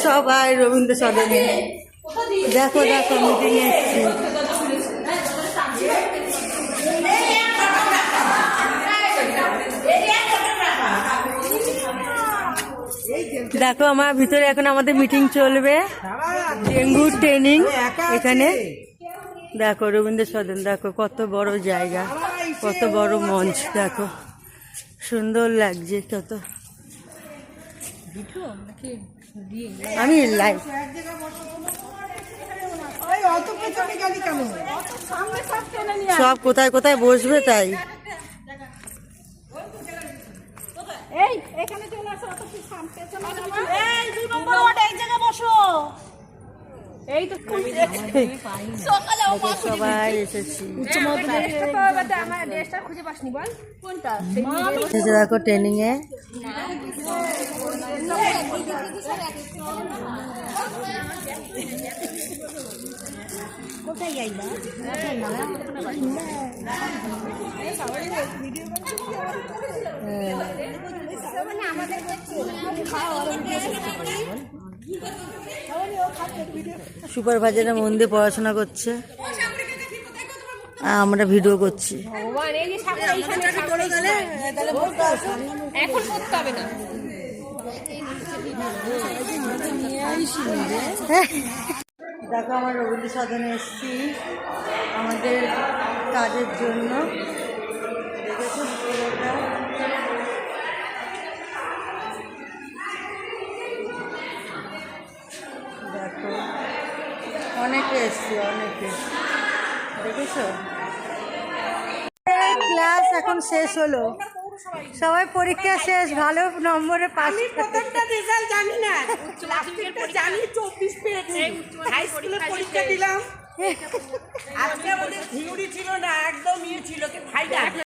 সবাই রবীন্দ্র সদনে। দেখো দেখো মিটিং এসছি। দেখো আমার ভিতরে এখন আমাদের মিটিং চলবে, ডেঙ্গু ট্রেনিং এখানে। দেখো রবীন্দ্র সদন, দেখো কত বড় জায়গা, কত বড় মঞ্চ, দেখো সুন্দর লাগছে কত। আমি লাইভ সব কোথায় কোথায় বসবে তাই। সবাই এসেছি। দেখো ট্রেনিং এ সুপারভাইজারের মন দিয়ে পড়াশোনা করছে, আমরা ভিডিও করছি। দেখো আমার রবীন্দ্র সদনে এসছি আমাদের কাজের জন্য। দেখেছো পুরোটা দেখো, অনেকে এসছি, অনেকে দেখেছো। ক্লাস এখন শেষ হলো, সবাই পরীক্ষা শেষ, ভালো নম্বরে পাস। প্রথমটা রেজাল্ট জানি না, লাস্টেরটা জানি 24 পেয়েছি। হাই স্কুলে পরীক্ষা দিলাম, আজকে আমাদের থিওরি ছিল না, একদম ছিল কি ফাইনাল।